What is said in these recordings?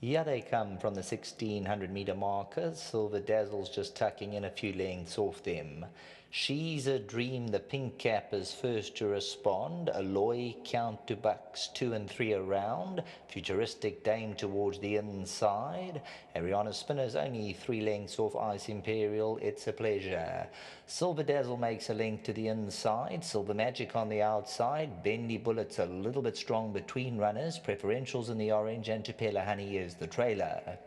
Here they come from the 1600-meter marker. Silver Dazzle's just tucking in a few lengths off them. She's a Dream, the pink cap, is first to respond. Aloy, Count to Bucks, 2 and 3 around. Futuristic Dame towards the inside. Ariana Spinner's only 3 lengths off Ice Imperial, It's a Pleasure. Silver Dazzle makes a length to the inside. Silver Magic on the outside. Bendy Bullet's a little bit strong between runners. Preferentials in the orange, and Tupela Honey is the trailer.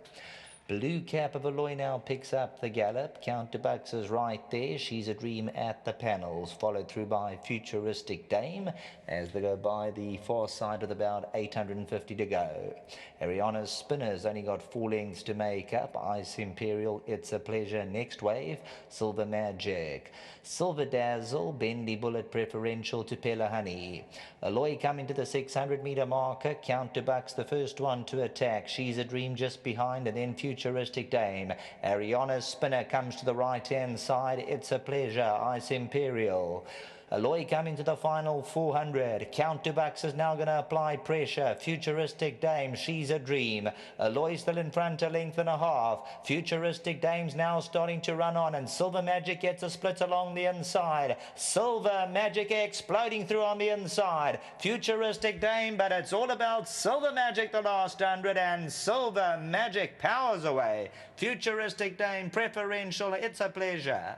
Blue Cap of Aloy now picks up the gallop. Count to Bucks is right there. She's a Dream at the panels, followed through by Futuristic Dame as they go by the far side with about 850 to go. Ariana's Spinner's only got 4 lengths to make up. Ice Imperial, It's a Pleasure, next wave. Silver Magic. Silver Dazzle, Bendy Bullet preferential, Tupela Honey. Aloy coming to the 600-meter marker. Count to Bucks the first one to attack. She's a Dream just behind, and then Futuristic Dame. Ariana's Spinner comes to the right-hand side. It's a Pleasure, Ice Imperial. Aloy coming to the final 400. Count to Bucks is now going to apply pressure. Futuristic Dame, She's a Dream. Aloy still in front, a length and a half. Futuristic Dame's now starting to run on, and Silver Magic gets a split along the inside. Silver Magic exploding through on the inside. Futuristic Dame, but it's all about Silver Magic the last 100, and Silver Magic powers away. Futuristic Dame preferential, It's a Pleasure.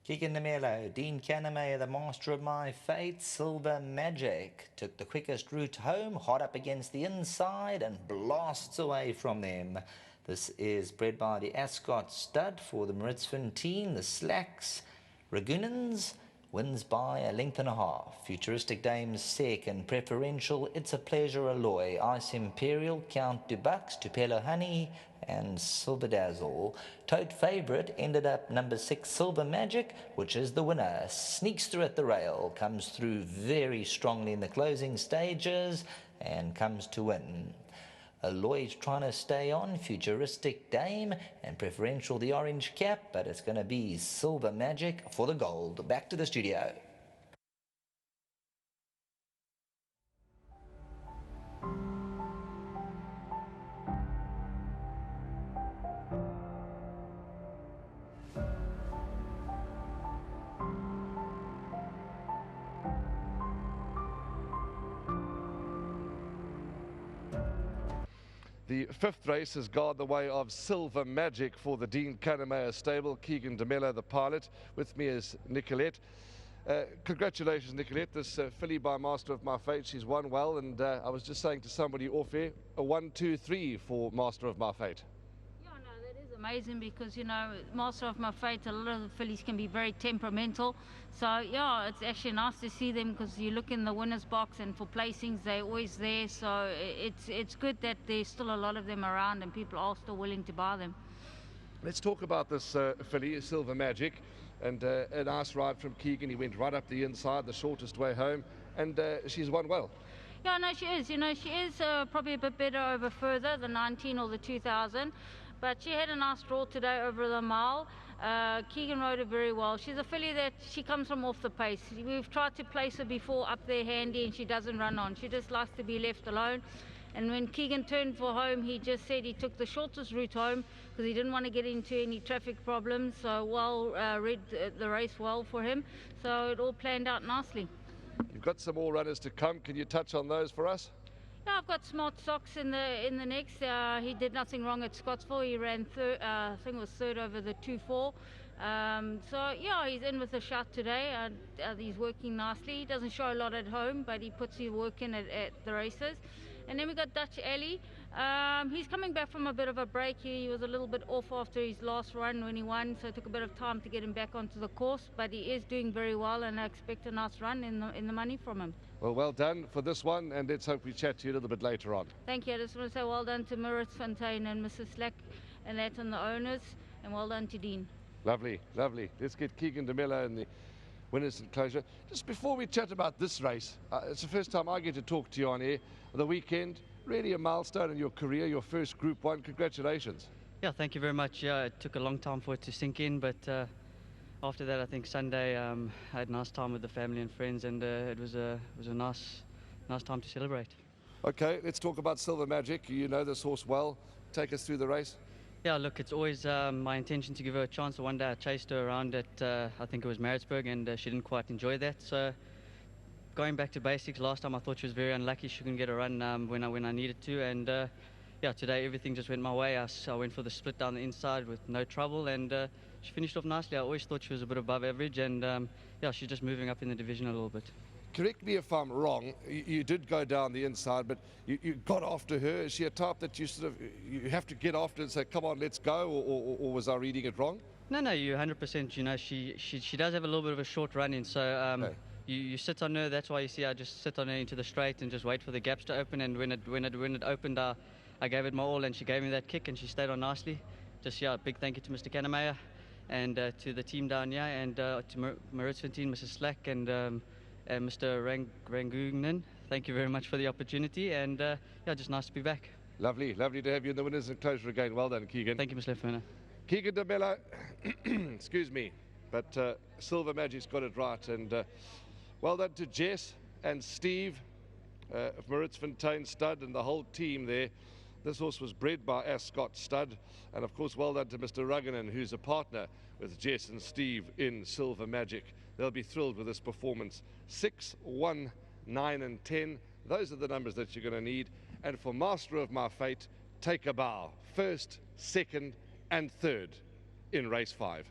Keegan Demelo, Dean Caname, the master of my fate. Silver Magic took the quickest route home, hot up against the inside and blasts away from them. This is bred by the Ascot stud for the Maritzvin team. The Slacks Ragunans wins by a length and a half. Futuristic Dame's second. Preferential, It's a Pleasure, Aloy. Ice Imperial, Count to Bucks, Tupela Honey, and Silver Dazzle. Tote favourite ended up number 6, Silver Magic, which is the winner. Sneaks through at the rail, comes through very strongly in the closing stages, and comes to win. Aloy's trying to stay on. Futuristic Dame, and preferential the orange cap, but it's going to be Silver Magic for the gold. Back to the studio. The 5th race has gone the way of Silver Magic for the Dean Caname stable. Keegan Demelo, the pilot. With me is Nicolette. Congratulations, Nicolette. This filly by Master of My Fate, she's won well. And I was just saying to somebody off air, a 1-2-3 for Master of My Fate. Amazing, because you know, Master of My Fate, a lot of the fillies can be very temperamental, so yeah, it's actually nice to see them, because you look in the winner's box and for placings they're always there, so it's good that there's still a lot of them around and people are still willing to buy them. Let's talk about this filly, Silver Magic, and a nice ride from Keegan. He went right up the inside, the shortest way home, and she's won well. Yeah, no, she is. You know, she is probably a bit better over further, the 19 or the 2000. But she had a nice draw today over the mile. Keegan rode her very well. She's a filly that she comes from off the pace. We've tried to place her before up there handy, and she doesn't run on. She just likes to be left alone. And when Keegan turned for home, he just said he took the shortest route home because he didn't want to get into any traffic problems. So read the race well for him. So it all planned out nicely. You've got some more runners to come. Can you touch on those for us? Yeah, I've got Smart Socks in the next. He did nothing wrong at Scottsville. He ran I think it was third over the 2-4. So yeah, he's in with a shot today. He's working nicely. He doesn't show a lot at home, but he puts his work in at the races. And then we got Dutch Alley. He's coming back from a bit of a break. He was a little bit off after his last run when he won, so it took a bit of time to get him back onto the course. But he is doing very well, and I expect a nice run in the money from him. Well done for this one, and let's hope we chat to you a little bit later on. Thank you. I just want to say well done to Maritz Fontaine and Mrs. Slack and that and the owners, and well done to Dean. Lovely, lovely. Let's get Keegan Demelo in the winners enclosure. Just before we chat about this race, it's the first time I get to talk to you on air. The weekend, really a milestone in your career, your first Group 1. Congratulations. Yeah, thank you very much. Yeah, it took a long time for it to sink in, but after that, I think Sunday I had a nice time with the family and friends, and it was a nice time to celebrate. Okay, let's talk about Silver Magic. You know this horse well. Take us through the race. Yeah, look, it's always my intention to give her a chance. One day I chased her around at, I think it was Maritzburg, and she didn't quite enjoy that. So going back to basics, last time I thought she was very unlucky. She couldn't get a run when I needed to, and yeah, today everything just went my way. I went for the split down the inside with no trouble, and she finished off nicely. I always thought she was a bit above average, and yeah, she's just moving up in the division a little bit. Correct me if I'm wrong, you did go down the inside, but you got after her. Is she a type that you you have to get after and say, come on, let's go, or was I reading it wrong? No, you're 100%. You know, she does have a little bit of a short run in, so Okay. you sit on her. That's why you see I just sit on her into the straight and just wait for the gaps to open. And when it opened, I gave it my all, and she gave me that kick, and she stayed on nicely. Just yeah, big thank you to Mr. Kannemeyer and to the team down here, and to Maritzfontein, Mrs. Slack, and Mr. Rangunen. Thank you very much for the opportunity, and yeah, just nice to be back. Lovely to have you in the winners enclosure again. Well done, Keegan. Thank you, Mr. Lefferner. Keegan de Mello, excuse me, but Silver Magic's got it right, and well done to Jess and Steve of Maritzfontein Stud and the whole team there. This horse was bred by Ascot Stud, and of course well done to Mr. Rugganen, who's a partner with Jess and Steve in Silver Magic. They'll be thrilled with this performance. 6, 1, 9 and 10, those are the numbers that you're going to need. And for Master of My Fate, take a bow, first, second and third in race 5.